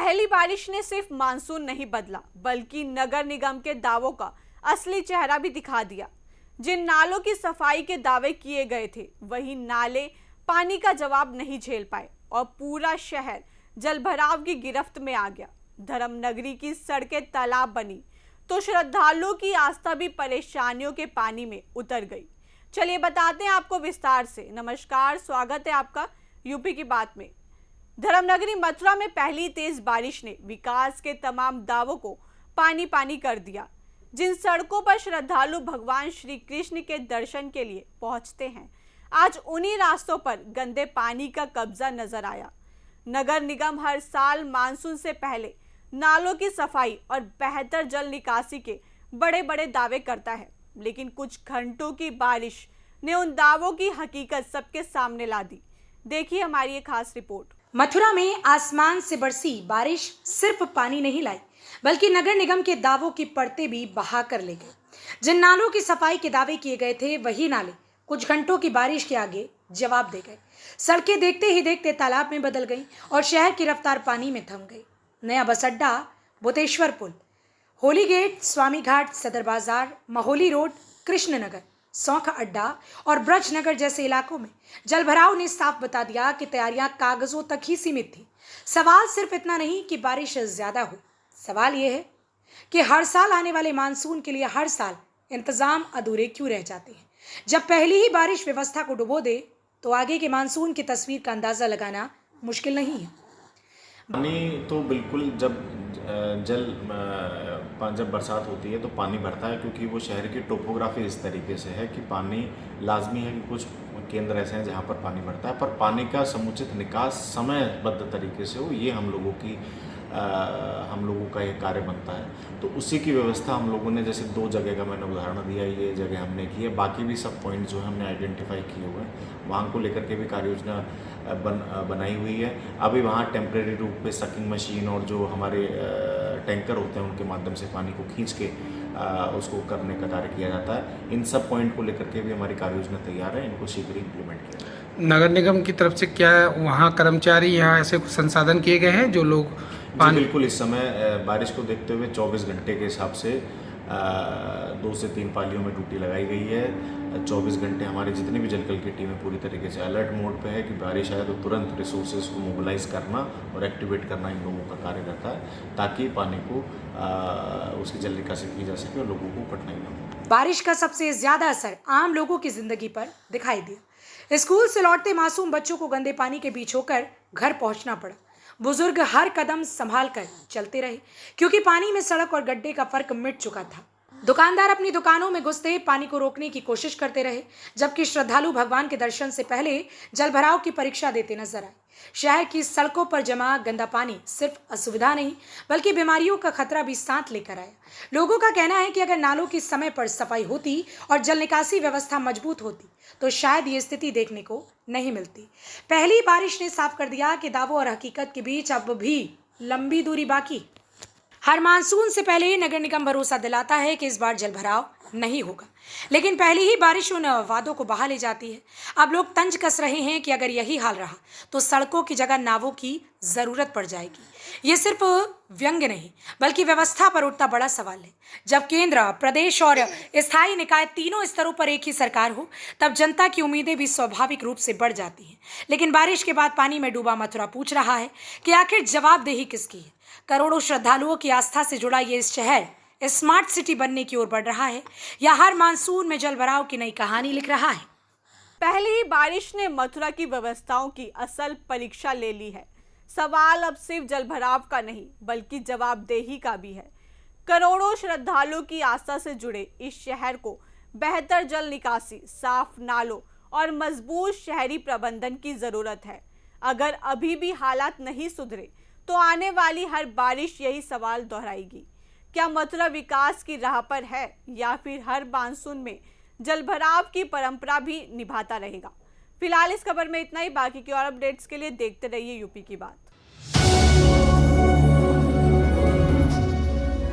पहली बारिश ने सिर्फ मानसून नहीं बदला बल्कि नगर निगम के दावों का असली चेहरा भी दिखा दिया। जिन नालों की सफाई के दावे किए गए थे वही नाले पानी का जवाब नहीं झेल पाए और पूरा शहर जलभराव की गिरफ्त में आ गया। धर्मनगरी की सड़कें तालाब बनी तो श्रद्धालुओं की आस्था भी परेशानियों के पानी में उतर गई। चलिए बताते हैं आपको विस्तार से। नमस्कार, स्वागत है आपका यूपी की बात में। धर्मनगरी मथुरा में पहली तेज बारिश ने विकास के तमाम दावों को पानी पानी कर दिया। जिन सड़कों पर श्रद्धालु भगवान श्री कृष्ण के दर्शन के लिए पहुंचते हैं, आज उन्हीं रास्तों पर गंदे पानी का कब्जा नजर आया। नगर निगम हर साल मानसून से पहले नालों की सफाई और बेहतर जल निकासी के बड़े बड़े दावे करता है, लेकिन कुछ घंटों की बारिश ने उन दावों की हकीकत सबके सामने ला दी। देखिए हमारी ये खास रिपोर्ट। मथुरा में आसमान से बरसी बारिश सिर्फ पानी नहीं लाई बल्कि नगर निगम के दावों की परतें भी बहा कर ले गई। जिन नालों की सफाई के दावे किए गए थे वही नाले कुछ घंटों की बारिश के आगे जवाब दे गए। सड़कें देखते ही देखते तालाब में बदल गई और शहर की रफ्तार पानी में थम गई। नया बस अड्डा, भूतेश्वर पुल, होली गेट, स्वामी घाट, सदर बाजार, महोली रोड, कृष्णनगर, सौंखा अड्डा और ब्रजनगर जैसे इलाकों में जलभराव ने साफ बता दिया कि तैयारियां कागजों तक ही सीमित थी। सवाल सिर्फ इतना नहीं कि बारिश ज्यादा हुई, सवाल यह है कि हर साल आने वाले मानसून के लिए हर साल इंतजाम अधूरे क्यों रह जाते हैं। जब पहली ही बारिश व्यवस्था को डुबो दे तो आगे के मानसून की तस्वीर का अंदाजा लगाना मुश्किल नहीं है। पानी तो बिल्कुल जब बरसात होती है तो पानी भरता है, क्योंकि वो शहर की टोपोग्राफी इस तरीके से है कि पानी लाजमी है कि कुछ केंद्र ऐसे हैं जहाँ पर पानी भरता है, पर पानी का समुचित निकास समयबद्ध तरीके से हो, ये हम लोगों का ये कार्य बनता है। तो उसी की व्यवस्था हम लोगों ने, जैसे 2 जगह का मैंने उदाहरण दिया, ये जगह हमने की है, बाकी भी सब पॉइंट जो है हमने आइडेंटिफाई किए हुए हैं। वहाँ को लेकर के भी कार्य योजना बनाई हुई है। अभी वहाँ टेम्परेरी रूप पे सकिंग मशीन और जो हमारे टैंकर होते हैं उनके माध्यम से पानी को खींच के उसको करने का कार्य किया जाता है। इन सब पॉइंट को लेकर के भी हमारी कार्य योजना तैयार है, इनको शीघ्र ही इम्प्लीमेंट किया जाए। नगर निगम की तरफ से क्या वहाँ कर्मचारी यहाँ ऐसे कुछ संसाधन किए गए हैं जो लोग पानी? बिल्कुल, इस समय बारिश को देखते हुए 24 घंटे के हिसाब से 2 से 3 पालियों में ड्यूटी लगाई गई है। 24 घंटे हमारी जितनी भी जलकल की टीमें पूरी तरीके से अलर्ट मोड पे है कि बारिश आए तो तुरंत रिसोर्सेज को मोबिलाइज करना और एक्टिवेट करना इन लोगों का कार्य रहता है, ताकि पानी को उसकी जल निकासी की जा सके और लोगों को कठिनाई न हो। बारिश का सबसे ज्यादा असर आम लोगों की जिंदगी पर दिखाई दिया। स्कूल से लौटते मासूम बच्चों को गंदे पानी के बीच होकर घर पहुंचना पड़ा। बुजुर्ग हर कदम संभाल कर चलते रहे क्योंकि पानी में सड़क और गड्ढे का फर्क मिट चुका था। दुकानदार अपनी दुकानों में घुसते पानी को रोकने की कोशिश करते रहे, जबकि श्रद्धालु भगवान के दर्शन से पहले जलभराव की परीक्षा देते नजर आए। शहर की सड़कों पर जमा गंदा पानी सिर्फ असुविधा नहीं बल्कि बीमारियों का खतरा भी साथ लेकर आया। लोगों का कहना है कि अगर नालों की समय पर सफाई होती और जल निकासी व्यवस्था मजबूत होती तो शायद ये स्थिति देखने को नहीं मिलती। पहली बारिश ने साफ कर दिया कि दावों और हकीकत के बीच अब भी लंबी दूरी बाकी। हर मानसून से पहले नगर निगम भरोसा दिलाता है कि इस बार जलभराव नहीं होगा, लेकिन पहली ही बारिश उन वादों को बहा ले जाती है। अब लोग तंज कस रहे हैं कि अगर यही हाल रहा तो सड़कों की जगह नावों की जरूरत पड़ जाएगी। ये सिर्फ व्यंग्य नहीं बल्कि व्यवस्था पर उठता बड़ा सवाल है। जब केंद्र, प्रदेश और स्थायी निकाय तीनों स्तरों पर एक ही सरकार हो तब जनता की उम्मीदें भी स्वाभाविक रूप से बढ़ जाती हैं। लेकिन बारिश के बाद पानी में डूबा मथुरा पूछ रहा है कि आखिर जवाबदेही किसकी है। करोड़ों श्रद्धालुओं की आस्था से जुड़ा ये शहर स्मार्ट सिटी बनने की ओर बढ़ रहा है या हर मानसून में जलभराव की नई कहानी लिख रहा है। पहली ही बारिश ने मथुरा की व्यवस्थाओं की असल परीक्षा ले ली है। सवाल अब सिर्फ जलभराव का नहीं बल्कि जवाबदेही का भी है। करोड़ों श्रद्धालुओं की आस्था से जुड़े इस शहर को बेहतर जल निकासी, साफ नालों और मजबूत शहरी प्रबंधन की जरूरत है। अगर अभी भी हालात नहीं सुधरे तो आने वाली हर बारिश यही सवाल दोहराएगी। क्या मथुरा विकास की राह पर है या फिर हर मानसून में जलभराव की परंपरा भी निभाता रहेगा? फिलहाल इस खबर में इतना ही। बाकी की और अपडेट्स के लिए देखते रहिए यूपी की बात।